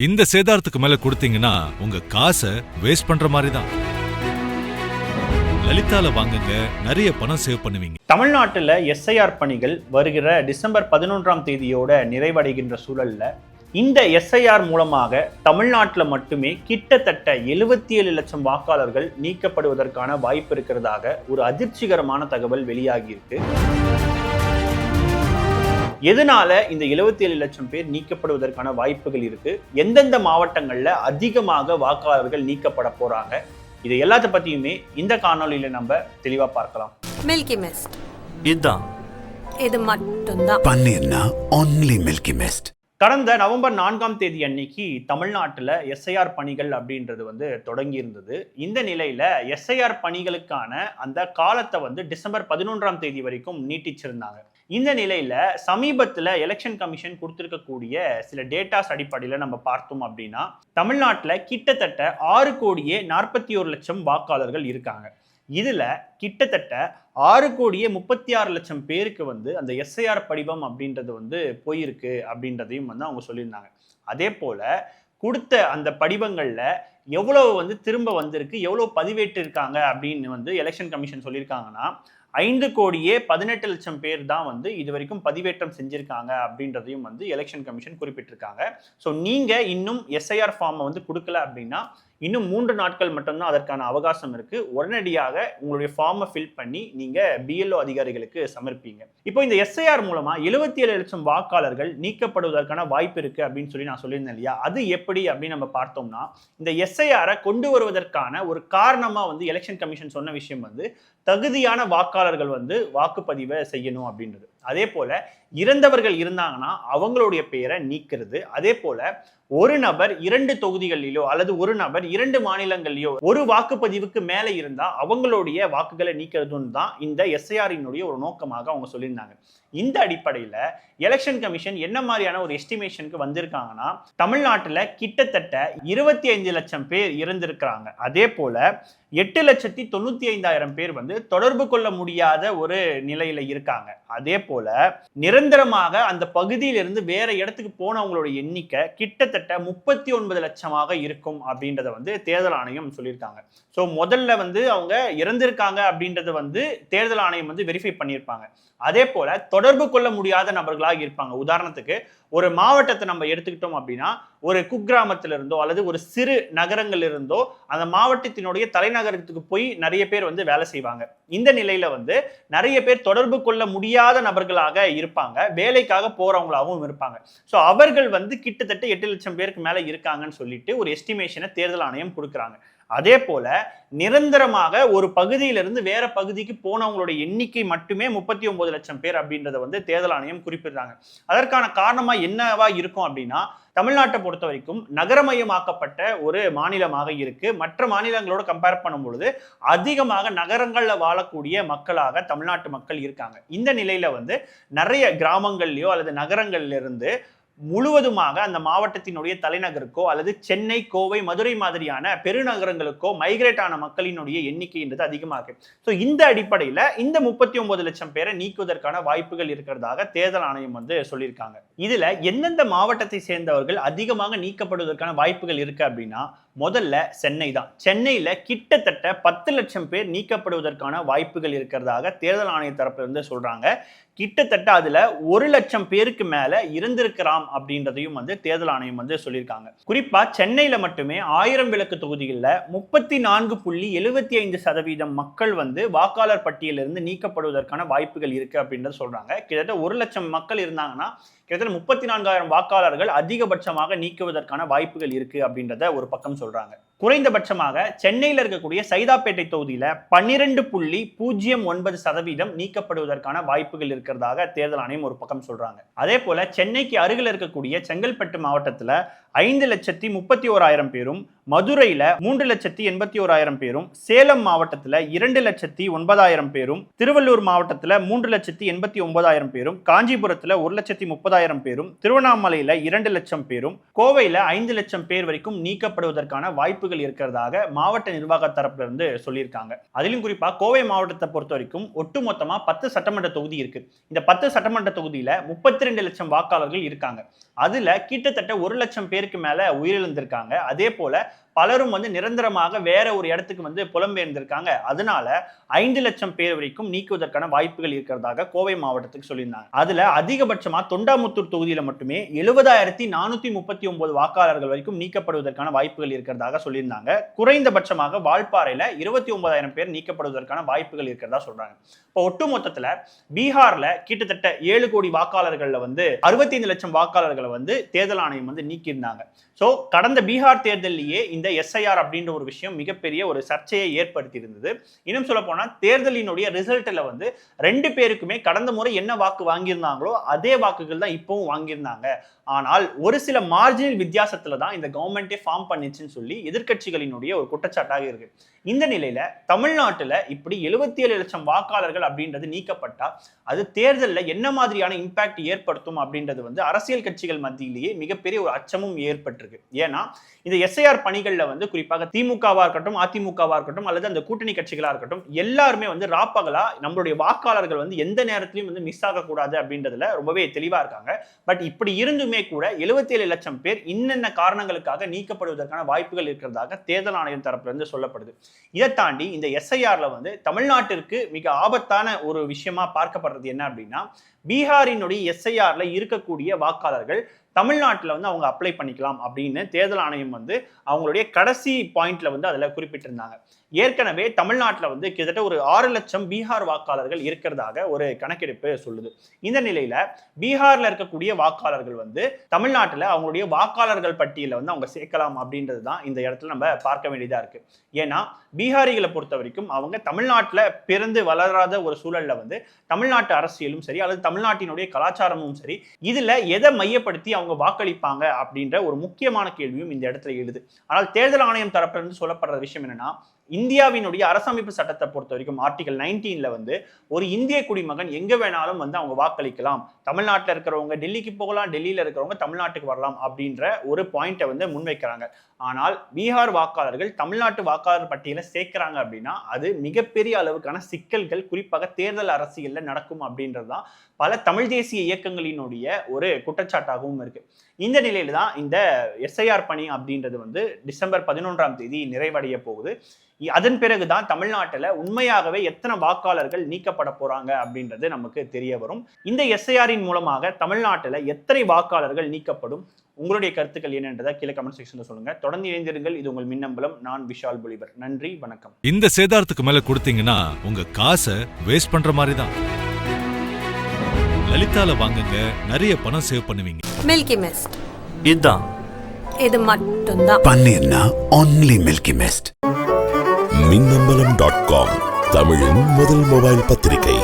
இந்த சேதாரத்துக்கு மேல கொடுத்தீங்கன்னா உங்க காசை வேஸ்ட் பண்ற மாதிரி தான். லலிதால வாங்குங்க, நிறைய பணம் சேவ் பண்ணுவீங்க. தமிழ்நாட்டில் எஸ்ஐஆர் பணிகள் வருகிற டிசம்பர் 11ஆம் தேதியோட நிறைவடைகின்ற சூழல்ல இந்த எஸ்ஐஆர் மூலமாக தமிழ்நாட்டில் மட்டுமே கிட்டத்தட்ட 77 லட்சம் வாக்காளர்கள் நீக்கப்படுவதற்கான வாய்ப்பு இருக்கிறதாக ஒரு அதிர்ச்சிகரமான தகவல் வெளியாகியிருக்கு. எதனால இந்த 77 லட்சம் பேர் நீக்கப்படுவதற்கான வாய்ப்புகள் இருக்கு, எந்தெந்த மாவட்டங்கள்ல அதிகமாக வாக்காளர்கள் நீக்கப்பட போறாங்க, இது எல்லாத்த பத்தியுமே இந்த காணொலியில நம்ம தெளிவா பார்க்கலாம். மில்கி மிஸ்ட் இதுதான், இது மட்டும்தான் பன்னீர்னா ஒன்லி மில்கி மிஸ்ட். கடந்த நவம்பர் 4ஆம் தேதி அன்னைக்கு தமிழ்நாட்டில் எஸ்ஐஆர் பணிகள் அப்படின்றது தொடங்கி இருந்தது. இந்த நிலையில எஸ்ஐஆர் பணிகளுக்கான அந்த காலத்தை டிசம்பர் 11ஆம் தேதி வரைக்கும் நீட்டிச்சிருந்தாங்க. இந்த நிலையில சமீபத்தில் எலெக்ஷன் கமிஷன் கொடுத்திருக்கக்கூடிய சில டேட்டாஸ் அடிப்படையில் நம்ம பார்த்தோம் அப்படின்னா தமிழ்நாட்டில் கிட்டத்தட்ட 6,41,00,000 வாக்காளர்கள் இருக்காங்க. இதுல கிட்டத்தட்ட 6,36,00,000 பேருக்கு அந்த எஸ்ஐஆர் படிவம் அப்படின்றது போயிருக்கு அப்படின்றதையும் அவங்க சொல்லியிருந்தாங்க. அதே போல கொடுத்த அந்த படிவங்கள்ல எவ்வளவு திரும்ப வந்திருக்கு, எவ்வளவு பதிவேற்று இருக்காங்க அப்படின்னு எலெக்ஷன் கமிஷன் சொல்லியிருக்காங்கன்னா 5,18,00,000 பேர் தான் இது வரைக்கும் பதிவேற்றம் செஞ்சிருக்காங்க அப்படின்றதையும் எலெக்ஷன் கமிஷன் குறிப்பிட்டிருக்காங்க. ஸோ நீங்க இன்னும் எஸ்ஐஆர் ஃபார்மை கொடுக்கல அப்படின்னா இன்னும் 3 நாட்கள் மட்டும்தான் அதற்கான அவகாசம் இருக்கு. உடனடியாக உங்களுடைய ஃபார்மை ஃபில் பண்ணி நீங்க பிஎல்ஓ அதிகாரிகளுக்கு சமர்ப்பீங்க. இப்போ இந்த எஸ்ஐஆர் மூலமா 77 லட்சம் வாக்காளர்கள் நீக்கப்படுவதற்கான வாய்ப்பு இருக்கு அப்படின்னு சொல்லி நான் சொல்லியிருந்தேன் இல்லையா, அது எப்படி அப்படின்னு நம்ம பார்த்தோம்னா இந்த எஸ்ஐஆரை கொண்டு வருவதற்கான ஒரு காரணமா எலெக்ஷன் கமிஷன் சொன்ன விஷயம் தகுதியான வாக்காளர்கள் வாக்குப்பதிவை செய்யணும் அப்படின்றது. அதே போல இறந்தவர்கள் இருந்தாங்கன்னா அவங்களுடைய பெயரை நீக்கிறது. அதே போல ஒரு நபர் 2 தொகுதிகளிலோ அல்லது ஒரு நபர் 2 மாநிலங்களிலோ ஒரு வாக்குப்பதிவுக்கு மேல இருந்தா அவங்களுடைய வாக்குகளை நீக்கிறதுன்னு தான் இந்த எஸ்ஐஆரினுடைய ஒரு நோக்கமாக அவங்க சொல்லியிருந்தாங்க. இந்த அடிப்படையில எலெக்ஷன் கமிஷன் என்ன மாதிரியான ஒரு எஸ்டிமேஷனுக்கு வந்திருக்காங்கன்னா தமிழ்நாட்டில் கிட்டத்தட்ட 25 லட்சம் பேர் இறந்திருக்கிறாங்க. அதே போல 8,95,000 பேர் தொடர்பு கொள்ள முடியாத ஒரு நிலையில இருக்காங்க. அதே போல நிரந்தரமாக அந்த பகுதியிலிருந்து வேற இடத்துக்கு போனவங்களோட எண்ணிக்கை கிட்டத்தட்ட 39 லட்சமாக இருக்கும் அப்படின்றத தேர்தல் ஆணையம் சொல்லியிருக்காங்க. ஸோ முதல்ல அவங்க இறந்திருக்காங்க அப்படின்றத தேர்தல் ஆணையம் வெரிஃபை பண்ணியிருப்பாங்க. அதே போல தொடர்பு கொள்ள முடியாத நபர்களாக இருப்பாங்க. உதாரணத்துக்கு ஒரு மாவட்டத்தை நம்ம எடுத்துக்கிட்டோம் அப்படின்னா ஒரு குக்கிராமத்தில இருந்தோ அல்லது ஒரு சிறு நகரங்கள் இருந்தோ அந்த மாவட்டத்தினுடைய தலைநகரத்துக்கு போய் நிறைய பேர் வேலை செய்வாங்க. இந்த நிலையில நிறைய பேர் தொடர்பு கொள்ள முடியாத நபர்களாக இருப்பாங்க, வேலைக்காக போறவங்களாகவும் இருப்பாங்க. ஸோ அவர்கள் கிட்டத்தட்ட 8 லட்சம் பேருக்கு மேல இருக்காங்கன்னு சொல்லிட்டு ஒரு எஸ்டிமேஷனை தேர்தல் ஆணையம் கொடுக்குறாங்க. அதே போல நிரந்தரமாக ஒரு பகுதியிலிருந்து வேற பகுதிக்கு போனவங்களோட எண்ணிக்கை மட்டுமே 39 லட்சம் பேர் அப்படின்றத தேர்தல் ஆணையம் குறிப்பிடுறாங்க. அதற்கான காரணமா என்னவா இருக்கும் அப்படின்னா தமிழ்நாட்டை பொறுத்த வரைக்கும் நகரமயமாக்கப்பட்ட ஒரு மாநிலமாக இருக்கு. மற்ற மாநிலங்களோட கம்பேர் பண்ணும் பொழுது அதிகமாக நகரங்கள்ல வாழக்கூடிய மக்களாக தமிழ்நாட்டு மக்கள் இருக்காங்க. இந்த நிலையில நிறைய கிராமங்கள்லயோ அல்லது நகரங்கள்ல இருந்து முழுவதுமாக அந்த மாவட்டத்தினுடைய தலைநகருக்கோ அல்லது சென்னை, கோவை, மதுரை மாதிரியான பெருநகரங்களுக்கோ மைக்ரேட் ஆன மக்களினுடைய எண்ணிக்கைன்றது அதிகமாக இருக்கு. ஸோ இந்த அடிப்படையில் இந்த 39 லட்சம் பேரை நீக்குவதற்கான வாய்ப்புகள் இருக்கிறதாக தேர்தல் ஆணையம் சொல்லியிருக்காங்க. இதுல எந்தெந்த மாவட்டத்தை சேர்ந்தவர்கள் அதிகமாக நீக்கப்படுவதற்கான வாய்ப்புகள் இருக்கு அப்படின்னா முதல்ல சென்னை தான். சென்னையில கிட்டத்தட்ட 10 லட்சம் பேர் நீக்கப்படுவதற்கான வாய்ப்புகள் இருக்கிறதாக தேர்தல் ஆணைய தரப்புல சொல்றாங்க. கிட்டத்தட்ட அதுல 1 லட்சம் பேருக்கு மேல இருந்திருக்கலாம் அப்படின்றதையும் தேர்தல் ஆணையம் சொல்லியிருக்காங்க. குறிப்பா சென்னையில மட்டுமே 1000 விளக்கு தொகுதிகளில் 34.75% மக்கள் வாக்காளர் பட்டியலிருந்து நீக்கப்படுவதற்கான வாய்ப்புகள் இருக்கு அப்படின்றத சொல்றாங்க. கிட்டத்தட்ட 1 லட்சம் மக்கள் இருந்தாங்கன்னா கிட்டத்தட்ட 34,000 வாக்காளர்கள் அதிகபட்சமாக நீக்குவதற்கான வாய்ப்புகள் இருக்கு அப்படின்றத ஒரு பக்கம் சொல்றாங்க. குறைந்தபட்சமாக சென்னையில் இருக்கக்கூடிய சைதாப்பேட்டை தொகுதியில 12.09% நீக்கப்படுவதற்கான வாய்ப்புகள் இருக்கிறதாக தேர்தல் ஆணையம் ஒரு பக்கம் சொல்றாங்க. அதே போல சென்னைக்கு அருகில் இருக்கக்கூடிய செங்கல்பட்டு மாவட்டத்துல 5,31,000 பேரும், மதுரையில 3,81,000 பேரும், சேலம் மாவட்டத்துல 2,09,000 பேரும், திருவள்ளூர் மாவட்டத்துல 3,89,000 பேரும், காஞ்சிபுரத்துல 1,30,000 பேரும், திருவண்ணாமலையில 2 லட்சம் பேரும், கோவையில 5 லட்சம் பேர் வரைக்கும் நீக்கப்படுவதற்கான வாய்ப்புகள் இருக்கிறதாக மாவட்ட நிர்வாக தரப்புல இருந்து சொல்லியிருக்காங்க. அதிலும் குறிப்பா கோவை மாவட்டத்தை பொறுத்த வரைக்கும் ஒட்டுமொத்தமா 10 சட்டமன்ற தொகுதி இருக்கு. இந்த 10 சட்டமன்ற தொகுதியில 32 லட்சம் வாக்காளர்கள் இருக்காங்க. அதுல கிட்டத்தட்ட 1 லட்சம் பேர் பேருக்கு மேல உயிரிழந்திருக்காங்க. அதே போல பலரும் வந்து நிரந்தரமாக வேற ஒரு இடத்துக்கு வந்து புலம்பெயர்ந்திருக்காங்க. அதனால 5 லட்சம் பேர் வரைக்கும் நீக்குவதற்கான வாய்ப்புகள் இருக்கிறதாக கோவை மாவட்டத்துக்கு சொல்லியிருந்தாங்க. அதுல அதிகபட்சமா தொண்டாமுத்தூர் தொகுதியில மட்டுமே 70,439 வாக்காளர்கள் வரைக்கும் நீக்கப்படுவதற்கான வாய்ப்புகள் இருக்கிறதாக சொல்லியிருந்தாங்க. குறைந்தபட்சமாக வால்பாறையில 29,000 பேர் நீக்கப்படுவதற்கான வாய்ப்புகள் இருக்கிறதா சொல்றாங்க. இப்போ ஒட்டுமொத்தத்துல பீகார்ல கிட்டத்தட்ட 7 கோடி வாக்காளர்கள்ல வந்து 65 லட்சம் வாக்காளர்களை வந்து தேர்தல் ஆணையம் வந்து நீக்கியிருந்தாங்க. சோ கடந்த பீகார் தேர்தலிலேயே இந்த எஸ்ஐஆர் அப்படின்ற ஒரு விஷயம் மிகப்பெரிய ஒரு சர்ச்சையை ஏற்படுத்தி இருந்தது. இன்னும் சொல்ல போனா தேர்தலினுடைய ரிசல்ட்ல வந்து 2 பேருக்குமே கடந்த முறை என்ன வாக்கு வாங்கியிருந்தாங்களோ அதே வாக்குகள் தான் இப்பவும் வாங்கியிருந்தாங்க. ஆனால் ஒரு சில மார்ஜினல் வித்தியாசத்துல தான் இந்த கவர்மெண்டே ஃபார்ம் பண்ணிச்சுன்னு சொல்லி எதிர்க்கட்சிகளினுடைய ஒரு குற்றச்சாட்டாக இருக்கு. இந்த நிலையில தமிழ்நாட்டுல இப்படி 77 லட்சம் வாக்காளர்கள் அப்படின்றது நீக்கப்பட்டா அது தேர்தலில் என்ன மாதிரியான இம்பாக்ட் ஏற்படுத்தும் அப்படின்றது வந்து அரசியல் கட்சிகள் மத்தியிலேயே மிகப்பெரிய ஒரு அச்சமும் ஏற்பட்டிருக்கு. ஏன்னா இந்த எஸ்ஐஆர் பணிகள்ல வந்து குறிப்பாக திமுகவா இருக்கட்டும், அதிமுகவா இருக்கட்டும், அல்லது அந்த கூட்டணி கட்சிகளா இருக்கட்டும், எல்லாருமே வந்து ராப்பகலா நம்மளுடைய வாக்காளர்கள் வந்து எந்த நேரத்திலையும் வந்து மிஸ் ஆகக்கூடாது அப்படின்றதுல ரொம்பவே தெளிவா இருக்காங்க. பட் இப்படி இருந்துமே கூட 77 லட்சம் பேர் இன்னென்ன காரணங்களுக்காக நீக்கப்படுவதற்கான வாய்ப்புகள் இருக்கிறதாக தேர்தல் ஆணையம் தரப்புல இருந்து சொல்லப்படுது. இதை தாண்டி இந்த எஸ்ஐஆர்ல வந்து தமிழ்நாட்டிற்கு மிக ஆபத்தான ஒரு விஷயமா பார்க்கப்படுறது என்ன அப்படின்னா, பீகாரினுடைய எஸ்ஐஆர்ல இருக்கக்கூடிய வாக்காளர்கள் தமிழ்நாட்டில் வந்து அவங்க அப்ளை பண்ணிக்கலாம் அப்படின்னு தேர்தல் ஆணையம் வந்து அவங்களுடைய கடைசி பாயிண்ட்ல வந்து அதில் குறிப்பிட்டிருந்தாங்க. ஏற்கனவே தமிழ்நாட்டில் வந்து கிட்டத்தட்ட ஒரு 6 லட்சம் பீகார் வாக்காளர்கள் இருக்கிறதாக ஒரு கணக்கெடுப்பு சொல்லுது. இந்த நிலையில பீகார்ல இருக்கக்கூடிய வாக்காளர்கள் வந்து தமிழ்நாட்டில் அவங்களுடைய வாக்காளர்கள் பட்டியலில் வந்து அவங்க சேர்க்கலாம் அப்படின்றது தான் இந்த இடத்துல நம்ம பார்க்க வேண்டியதா இருக்கு. ஏன்னா பீகாரிகளை பொறுத்த வரைக்கும் அவங்க தமிழ்நாட்டில் பிறந்து வளராத ஒரு சூழல்ல வந்து தமிழ்நாட்டு அரசியலும் சரி அல்லது தமிழ்நாட்டினுடைய கலாச்சாரமும் சரி இதுல எதை மையப்படுத்தி அவங்க வாக்களிப்பாங்க அப்படின்ற ஒரு முக்கியமான கேள்வியும் இந்த இடத்துல எழுது. ஆனால் தேர்தல் ஆணையம் தரப்பிலிருந்து சொல்லப்படுற விஷயம் என்னன்னா, இந்தியாவினுடைய அரசமைப்பு சட்டத்தை பொறுத்த வரைக்கும் ஆர்டிகல் 19ல வந்து ஒரு இந்திய குடிமகன் எங்க வேணாலும் வந்து அவங்க வாக்களிக்கலாம். தமிழ்நாட்டில் இருக்கிறவங்க டெல்லிக்கு போகலாம், டெல்லியில இருக்கிறவங்க தமிழ்நாட்டுக்கு வரலாம் அப்படின்ற ஒரு பாயிண்டை வந்து முன்வைக்கிறாங்க. ஆனால் பீகார் வாக்காளர்கள் தமிழ்நாட்டு வாக்காளர் பட்டியலை சேர்க்கிறாங்க அப்படின்னா அது மிகப்பெரிய அளவுக்கான சிக்கல்கள் குறிப்பாக தேர்தல் அரசியல்ல நடக்கும் அப்படின்றதுதான் பல தமிழ் தேசிய இயக்கங்களினுடைய ஒரு குற்றச்சாட்டாகவும் இருக்கு. இந்த நிலையில தான் இந்த எஸ்ஐஆர் பணி அப்படின்றது வந்து டிசம்பர் 11ஆம் தேதி நிறைவடைய போகுது. அதன் பிறகுதான் தமிழ்நாட்டில் உண்மையாகவே எத்தனை வாக்காளர்கள் நீக்கப்பட போறாங்க அப்படின்றது நமக்கு தெரிய வரும். இந்த எஸ்ஐஆரின் மூலமாக தமிழ்நாட்டில் எத்தனை வாக்காளர்கள் நீக்கப்படும், உங்களுடைய கருத்துக்கள் என்னன்றதை கீழே கமெண்ட் செக்ஷன்ல சொல்லுங்க. தொடர்ந்து இணைந்திருங்கள். இது உங்கள் மின்னம்பலம். நான் விஷால் பொலிவர். நன்றி, வணக்கம். இந்த சேதாரத்துக்கு மேல கொடுத்தீங்கன்னா உங்க காசை வேஸ்ட் பண்ற மாதிரி தான். லலிதால வாங்குங்க, நிறைய பணம் சேவ் பண்ணுவீங்க. மில்கி மிஸ்ட் இதான் இது மட்டும்தான். பன்னீர்னா only Milky Mist. மின்னம்பலம்.com தமிழின் முதல் மொபைல் பத்திரிகை.